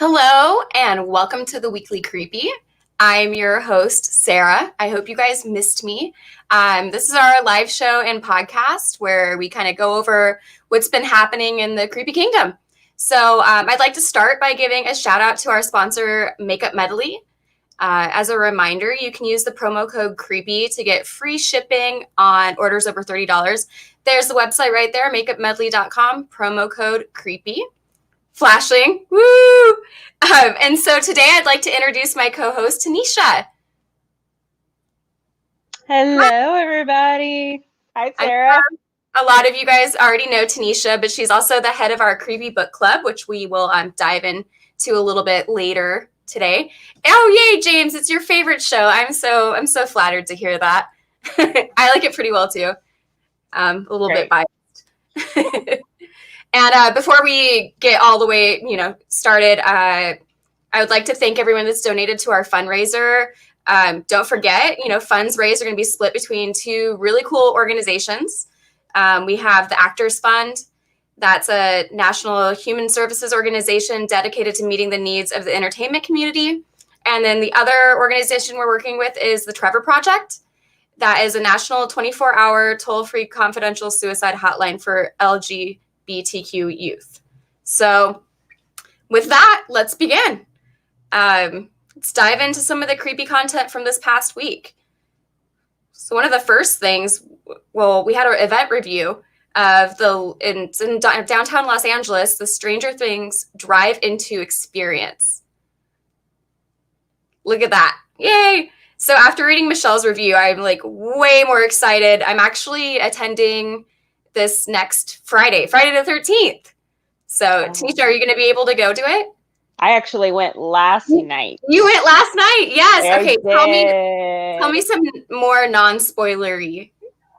Hello and welcome to the Weekly Creepy. I'm your host, Sarah. I hope you guys missed me. This is our live show and podcast where we kind of go over what's been happening in the Creepy Kingdom. So I'd like to start by giving a shout out to our sponsor, Makeup Medley. As a reminder, you can use the promo code CREEPY to get free shipping on orders over $30. There's the website right there, makeupmedley.com, promo code CREEPY. Flashing, woo! And so today I'd like to introduce my co-host, Tanisha. Hello, everybody. Hi, Sarah. A lot of you guys already know Tanisha, but she's also the head of our Creepy Book Club, which we will dive into a little bit later today. Oh, yay, James! It's your favorite show. I'm so flattered to hear that. I like it pretty well too. A little bit biased. And before we get all the way, started, I would like to thank everyone that's donated to our fundraiser. Don't forget, funds raised are going to be split between two really cool organizations. We have the Actors Fund. That's a national human services organization dedicated to meeting the needs of the entertainment community. And then the other organization we're working with is the Trevor Project. That is a national 24-hour toll-free confidential suicide hotline for LGBTQ youth. So with that, let's begin. Let's dive into some of the creepy content from this past week. So one of the first things, we had an event review of in downtown Los Angeles, the Stranger Things drive-into experience. Look at that. Yay! So after reading Michelle's review, I'm like way more excited. I'm actually attending this next Friday the 13th. So Tanisha, are you going to be able to go to it? I actually went last night. You went last night? Yes. Okay. Tell me some more non-spoilery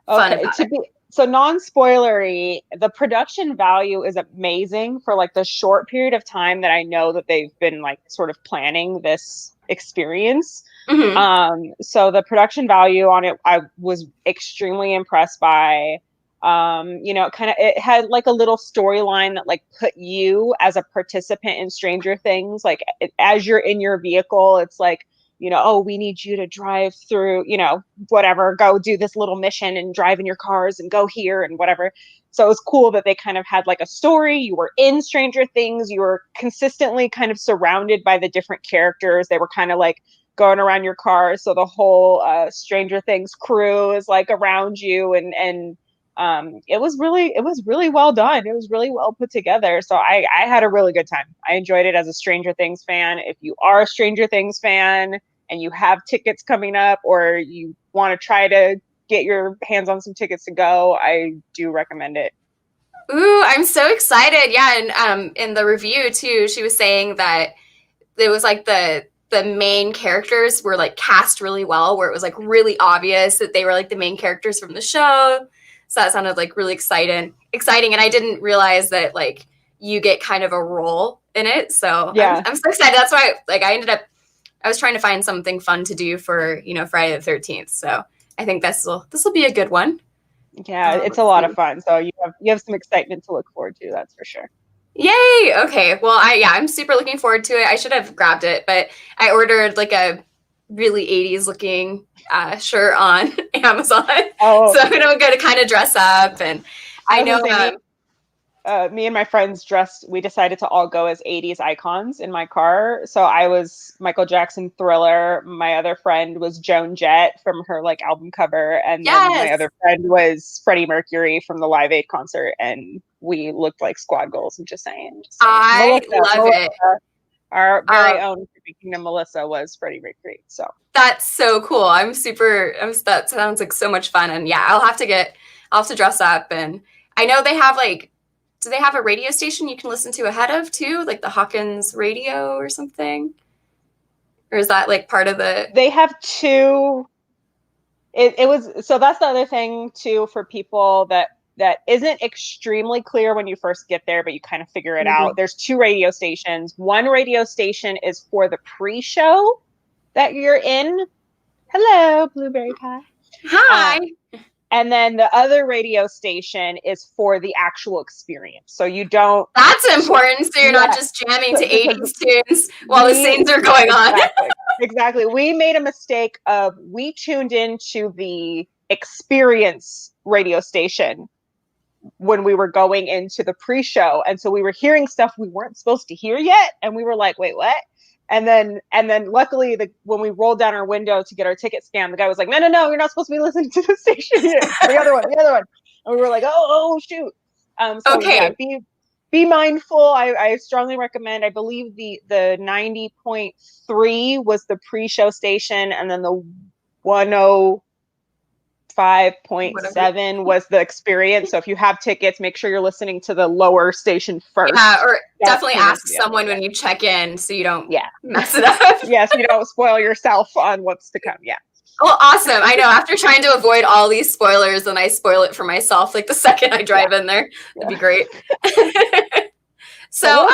fun about it. So non-spoilery, the production value is amazing for like the short period of time that I know that they've been like sort of planning this experience. Mm-hmm. So the production value on it, I was extremely impressed by. It had like a little storyline that like put you as a participant in Stranger Things. Like as you're in your vehicle, it's like, oh, we need you to drive through, whatever, go do this little mission and drive in your cars and go here and whatever. So it was cool that they kind of had like a story. You were in Stranger Things. You were consistently kind of surrounded by the different characters. They were kind of like going around your car. So the whole Stranger Things crew is like around you and it was really well done. It was really well put together. So I had a really good time. I enjoyed it as a Stranger Things fan. If you are a Stranger Things fan and you have tickets coming up or you want to try to get your hands on some tickets to go, I do recommend it. Ooh, I'm so excited. Yeah. And in the review too, she was saying that it was like the main characters were like cast really well, where it was like really obvious that they were like the main characters from the show. So that sounded like really exciting. And I didn't realize that like you get kind of a role in it. So yeah, I'm so excited. That's why I was trying to find something fun to do for, Friday the 13th. So I think this will be a good one. Yeah, it's a lot of fun. So you have some excitement to look forward to. That's for sure. Yay. Okay. Well, I'm super looking forward to it. I should have grabbed it, but I ordered like a really 80s looking shirt on Amazon. Oh. So I'm going to kind of dress up. And I know me and my friends we decided to all go as 80s icons in my car. So I was Michael Jackson Thriller. My other friend was Joan Jett from her like album cover. And then my other friend was Freddie Mercury from the Live Aid concert. And we looked like squad goals. I'm just saying. I love it. Our very own Creepy Kingdom Melissa was Freddie Mercury. So that's so cool. That sounds like so much fun. And yeah, I'll have to dress up. And I know they have do they have a radio station you can listen to ahead of too? Like the Hawkins radio or something? Or is that like part of the... They have two. So that's the other thing too, for people that isn't extremely clear when you first get there, but you kind of figure it out. There's two radio stations. One radio station is for the pre-show that you're in. Hello, Blueberry Pie. Hi. And then the other radio station is for the actual experience. So you don't. That's important. So you're not just jamming to 80s tunes while the scenes are going exactly, on. Exactly. We made a mistake of we tuned into the experience radio station when we were going into the pre-show. And so we were hearing stuff we weren't supposed to hear yet. And we were like, wait, what? And then luckily when we rolled down our window to get our ticket scanned, the guy was like, no, you're not supposed to be listening to the station yet. The other one. And we were like, oh shoot. So okay. Yeah, be mindful. I strongly recommend. I believe the 90.3 was the pre-show station, and then the 105.7 was the experience. So if you have tickets, make sure you're listening to the lower station first. Yeah, or definitely ask someone when you check in so you don't mess it up. Yes, you don't spoil yourself on what's to come. Yeah. Well, awesome. I know after trying to avoid all these spoilers, and I spoil it for myself like the second I drive in there. That'd be great. So,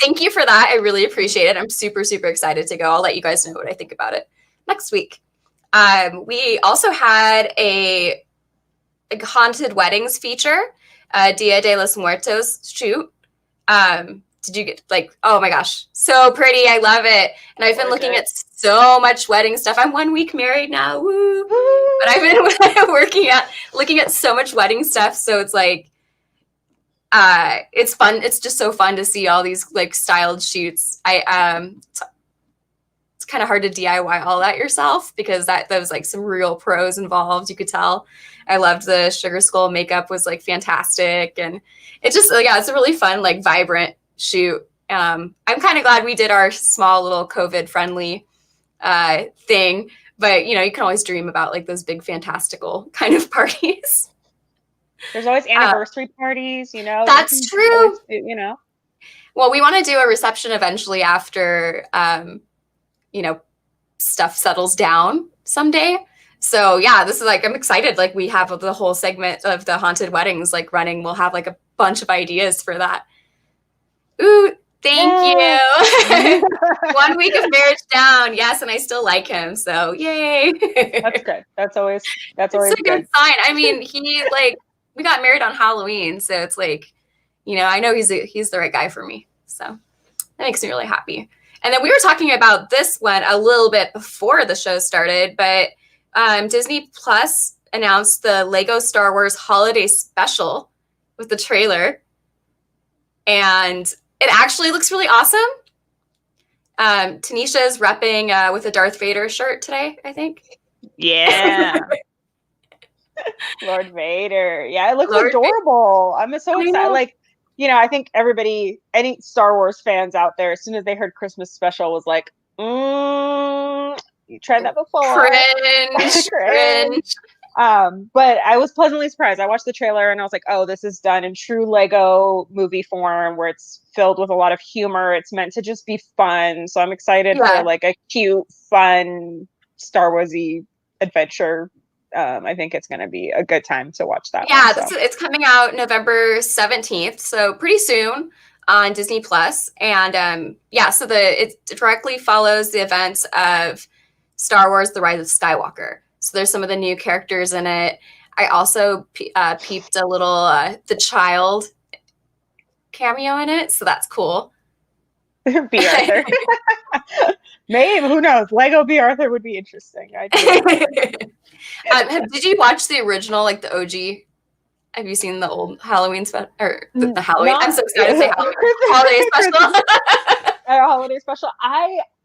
thank you for that. I really appreciate it. I'm super, super excited to go. I'll let you guys know what I think about it next week. We also had a haunted weddings feature, Dia de los Muertos shoot. Did you get oh my gosh, so pretty. I love it. And I've been looking at so much wedding stuff. I'm 1 week married now. Woo. But I've been looking at so much wedding stuff. So it's it's fun. It's just so fun to see all these styled shoots. It's kind of hard to DIY all that yourself because there was some real pros involved. You could tell. I loved the Sugar Skull makeup was fantastic. And it just, it's a really fun, vibrant shoot. I'm kind of glad we did our small little COVID friendly thing, but you can always dream about those big fantastical kind of parties. There's always anniversary parties, That's true. Always, Well, we want to do a reception eventually after, stuff settles down someday. So yeah, this is I'm excited. We have the whole segment of the haunted weddings running. We'll have a bunch of ideas for that. Ooh, thank you. 1 week of marriage down. Yes, and I still like him. So yay. That's good. That's always it's a good sign. I mean, we got married on Halloween, so it's I know he's the right guy for me. So that makes me really happy. And then we were talking about this one a little bit before the show started, but Disney Plus announced the Lego Star Wars Holiday Special with the trailer. And it actually looks really awesome. Tanisha is repping with a Darth Vader shirt today, I think. Yeah. Lord Vader. Yeah, it looks adorable. I'm so excited. I think everybody, any Star Wars fans out there, as soon as they heard Christmas special, was like, you tried that before. Cringe. But I was pleasantly surprised. I watched the trailer and I was like, oh, this is done in true Lego movie form where it's filled with a lot of humor. It's meant to just be fun. So I'm excited for a cute, fun Star Wars-y adventure. I think it's going to be a good time to watch that. Yeah, it's coming out November 17th, so pretty soon on Disney Plus. And so it directly follows the events of Star Wars: The Rise of Skywalker. So there's some of the new characters in it. I also peeped a little the child cameo in it, so that's cool. B. Arthur. Maybe, who knows? Lego B. Arthur would be interesting. Did you watch the original, the OG? Have you seen the old Halloween special? Or the Halloween? I'm so excited to say Halloween. Holiday special. Holiday special.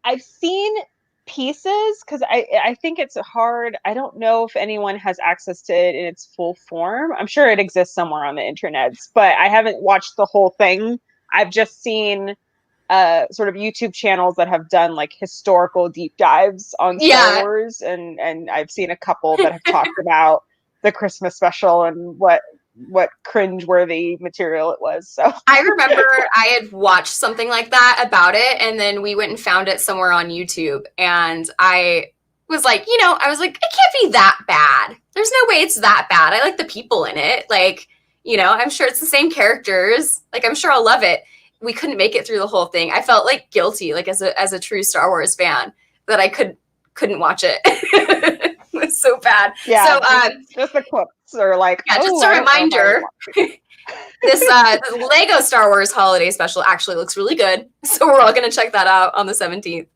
I've seen pieces because I think it's hard. I don't know if anyone has access to it in its full form. I'm sure it exists somewhere on the internet, but I haven't watched the whole thing. I've just seen sort of YouTube channels that have done historical deep dives on Star Wars, and I've seen a couple that have talked about the Christmas special and what cringeworthy material it was. So I remember I had watched something like that about it, and then we went and found it somewhere on YouTube, and I was it can't be that bad. There's no way it's that bad. I like the people in it. I'm sure it's the same characters. I'm sure I'll love it. We couldn't make it through the whole thing. I felt guilty, as a true Star Wars fan, that I couldn't watch it. was so bad. Yeah, so just the quotes are like, yeah, just a reminder. This Lego Star Wars holiday special actually looks really good, so we're all going to check that out on the 17th.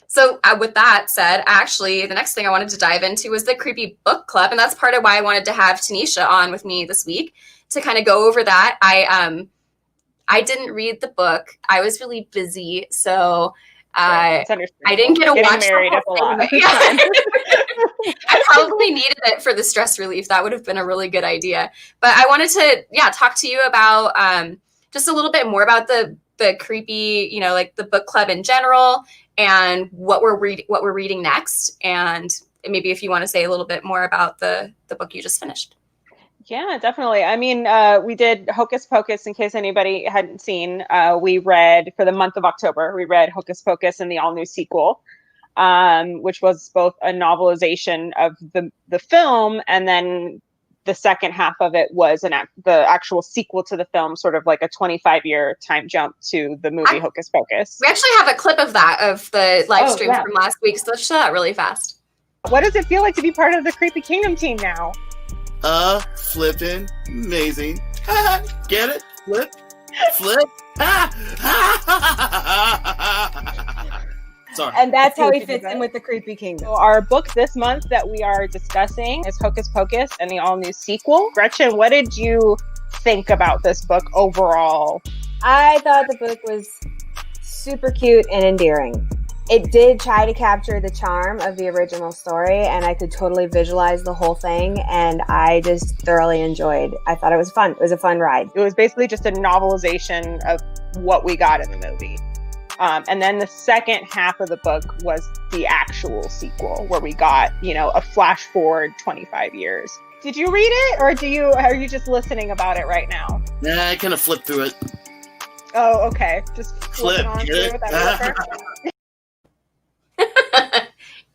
So with that said, actually, the next thing I wanted to dive into was the Creepy Book Club, and that's part of why I wanted to have Tanisha on with me this week to kind of go over that. I didn't read the book. I was really busy, so I didn't get to watch married the whole thing. Yeah. I probably needed it for the stress relief. That would have been a really good idea. But I wanted to, talk to you about just a little bit more about the creepy, like the book club in general, and what we're reading next, and maybe if you want to say a little bit more about the book you just finished. Yeah, definitely. I mean, we did Hocus Pocus, in case anybody hadn't seen. We read, for the month of October, we read Hocus Pocus and the all-new sequel, which was both a novelization of the film, and then the second half of it was the actual sequel to the film, sort of like a 25-year time jump to the movie Hocus Pocus. We actually have a clip of that, of the live stream from last week, so let's show that really fast. What does it feel like to be part of the Creepy Kingdom team now? Flippin' amazing. Get it? Flip. Sorry. And that's how he fits in with the Creepy Kingdom. So our book this month that we are discussing is Hocus Pocus and the all-new sequel. Gretchen, what did you think about this book overall? I thought the book was super cute and endearing. It did try to capture the charm of the original story, and I could totally visualize the whole thing, and I just thoroughly enjoyed. I thought it was fun. It was a fun ride. It was basically just a novelization of what we got in the movie. And then the second half of the book was the actual sequel, where we got, a flash forward 25 years. Did you read it, or are you just listening about it right now? Nah, I kind of flipped through it. Oh, okay. Just flipping on through with that.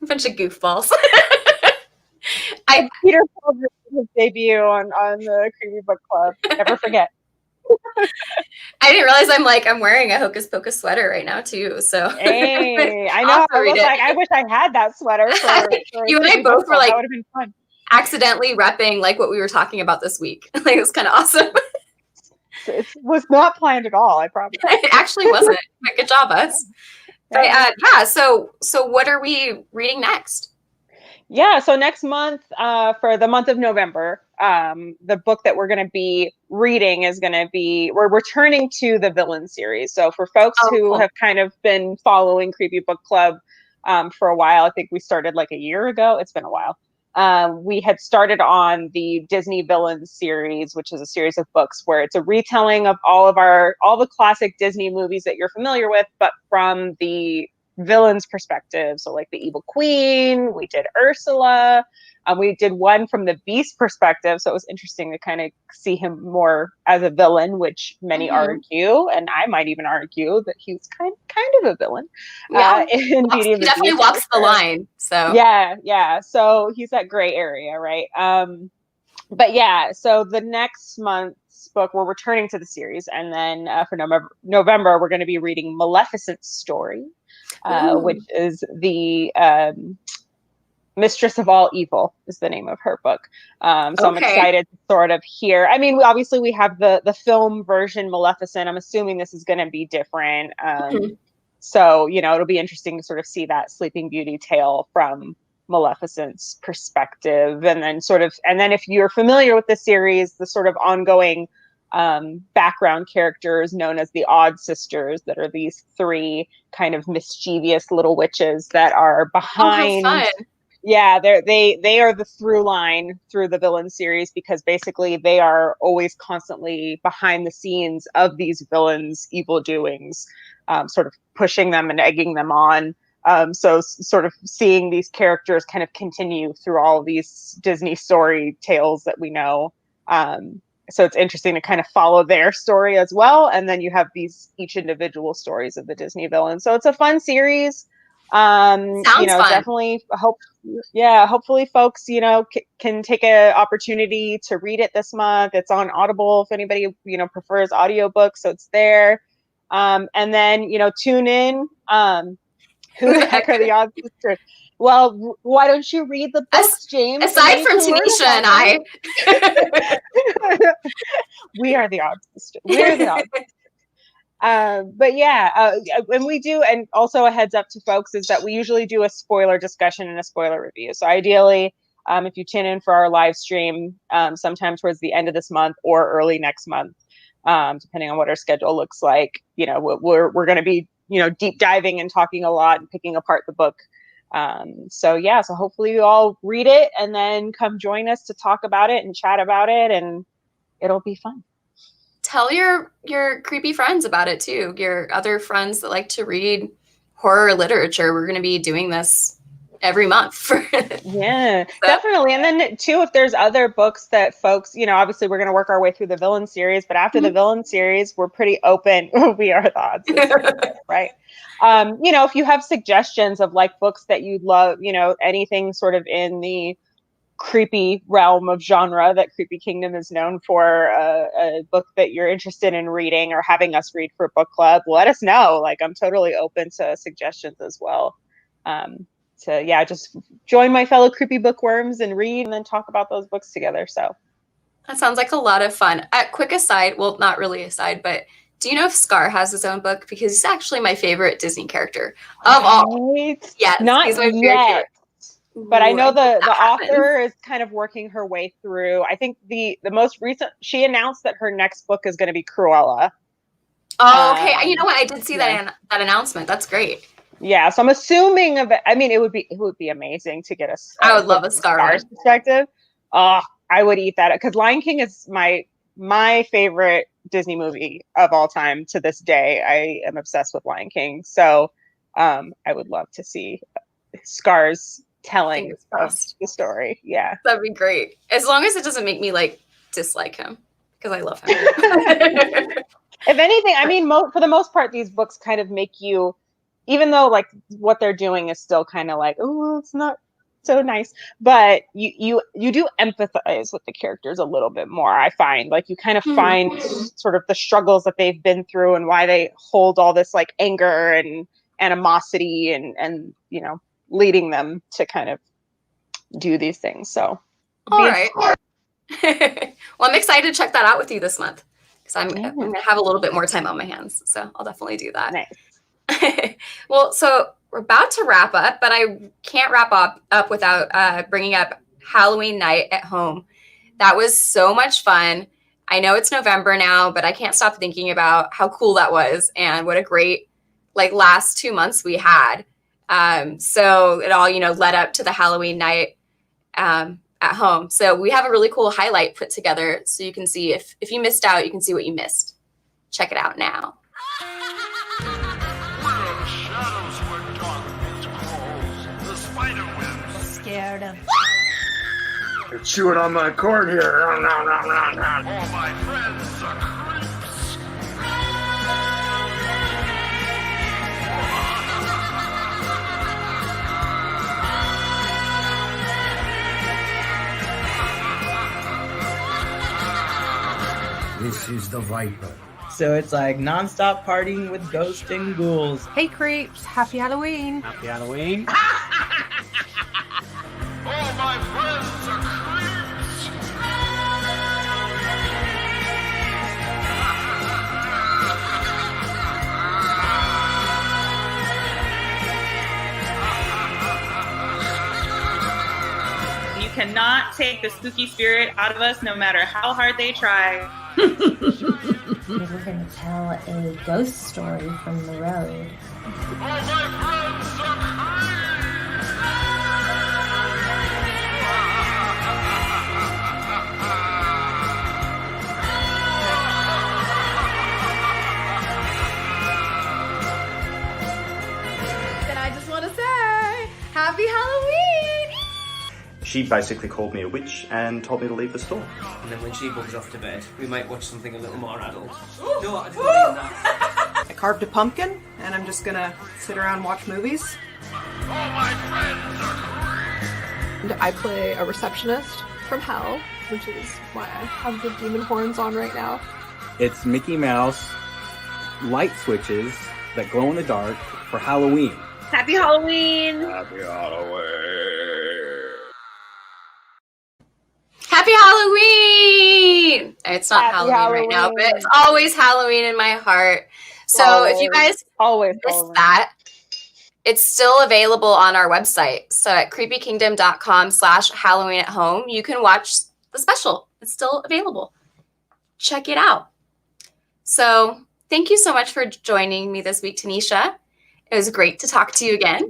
A bunch of goofballs. Peter Paul his debut on the Creepy Book Club. Never forget. I didn't realize I'm wearing a Hocus Pocus sweater right now too. So hey, I know. I wish I had that sweater. For you and I both were like, that would have been fun. Accidentally repping like what we were talking about this week. Like, it was kind of awesome. It was not planned at all, I promise. It actually wasn't. Good job, us. But so what are we reading next? Yeah, so next month, for the month of November, the book that we're going to be reading is going to be, we're returning to the Villain series. So for folks who have kind of been following Creepy Book Club for a while, I think we started like a year ago. It's been a while. We had started on the Disney Villains series, which is a series of books where it's a retelling of all the classic Disney movies that you're familiar with, but from the villain's perspective. So like the Evil Queen, we did Ursula, we did one from the Beast perspective. So it was interesting to kind of see him more as a villain, which many argue, and I might even argue that he was kind of a villain. Yeah, in Beauty and the definitely Beast, walks the line. So yeah. So he's that gray area, right? But yeah, so the next month's book, we're returning to the series, and then for November, we're going to be reading Maleficent's story, which is the Mistress of All Evil is the name of her book. So I'm excited to sort of hear. I mean, obviously we have the film version Maleficent. I'm assuming this is going to be different. So, it'll be interesting to sort of see that Sleeping Beauty tale from Maleficent's perspective. And then if you're familiar with the series, the sort of ongoing background characters known as the Odd Sisters, that are these three kind of mischievous little witches that are behind. Oh, how fun. Yeah, they are the through line through the Villain series, because basically they are always constantly behind the scenes of these villains' evil doings, sort of pushing them and egging them on. So sort of seeing these characters kind of continue through all these Disney story tales that we know. So it's interesting to kind of follow their story as well. And then you have each individual stories of the Disney villains. So it's a fun series. Sounds fun. Definitely hopefully folks, can take an opportunity to read it this month. It's on Audible if anybody, prefers audiobooks. So it's there. And then, tune in. Who the heck are the Odd Sisters? Well, why don't you read the books, James? Aside from Tanisha and I. We are the odds. We're the odds. But yeah, and we do, and also a heads up to folks is that we usually do a spoiler discussion and a spoiler review. So ideally, if you tune in for our live stream sometime towards the end of this month or early next month, depending on what our schedule looks like, we're going to be, deep diving and talking a lot and picking apart the book. So hopefully you all read it and then come join us to talk about it and chat about it, and it'll be fun. Tell your creepy friends about it too. Your other friends that like to read horror literature. We're going to be doing this every month. Yeah, definitely. And then too, if there's other books that folks, obviously we're going to work our way through the villain series, but after the villain series, we're pretty open. We are the odds, right? If you have suggestions of like books that you'd love, anything sort of in the creepy realm of genre that Creepy Kingdom is known for, a book that you're interested in reading or having us read for book club, let us know. Like, I'm totally open to suggestions as well. Just join my fellow creepy bookworms and read and then talk about those books together. So that sounds like a lot of fun. Quick aside, well, not really aside, but do you know if Scar has his own book? Because he's actually my favorite Disney character of all. Yes, not he's my favorite yet. character. But I know the author is kind of working her way through. I think the most recent, she announced that her next book is going to be Cruella. Oh, okay. You know what? I did see that announcement. That's great. Yeah, so I'm assuming it would be amazing to get I would love a Scar's perspective. I would eat that because Lion King is my favorite Disney movie of all time to this day. I am obsessed with Lion King. So I would love to see Scar's telling of the story. Yeah, that'd be great, as long as it doesn't make me like dislike him, because I love him. If anything, for the most part, these books kind of make you, even though like what they're doing is still kind of like, oh, it's not so nice, but you do empathize with the characters a little bit more. I find like you kind of find sort of the struggles that they've been through and why they hold all this like anger and animosity and leading them to kind of do these things. So all right. Well, I'm excited to check that out with you this month, because I'm going to have a little bit more time on my hands, so I'll definitely do that. Nice. Well, so we're about to wrap up, but I can't wrap up without bringing up Halloween night at home. That was so much fun. I know it's November now, but I can't stop thinking about how cool that was and what a great last 2 months we had. So it all, led up to the Halloween night at home. So we have a really cool highlight put together so you can see if you missed out, you can see what you missed. Check it out now. Scared of. You're chewing on my cord here. All my friends are creeps. This is the Viper. So it's like nonstop partying with ghosts and ghouls. Hey creeps, happy Halloween. Happy Halloween. All my friends are creeps. You cannot take the spooky spirit out of us no matter how hard they try. We're going to tell a ghost story from the road. All my friends are Then I just want to say, happy Halloween! She basically called me a witch and told me to leave the store. And then when she goes off to bed, we might watch something a little more adult. No, I didn't mean that. I carved a pumpkin, and I'm just gonna sit around and watch movies. all my friends are And I play a receptionist from hell, which is why I have the demon horns on right now. It's Mickey Mouse light switches that glow in the dark for Halloween. Happy Halloween. Happy Halloween. Happy Halloween! It's not Happy Halloween right now, but it's Halloween. always Halloween in my heart. So if you guys missed that, it's still available on our website. So at creepykingdom.com/Halloween at home, you can watch the special. It's still available. Check it out. So thank you so much for joining me this week, Tanisha. It was great to talk to you again.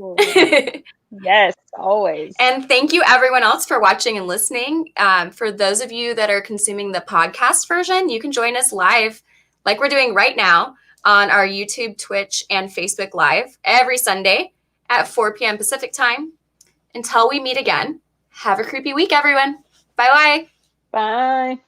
Yes, always. And thank you everyone else for watching and listening. For those of you that are consuming the podcast version, you can join us live like we're doing right now on our YouTube, Twitch, and Facebook Live every Sunday at 4 p.m. Pacific time. Until we meet again, have a creepy week, everyone. Bye-bye. Bye.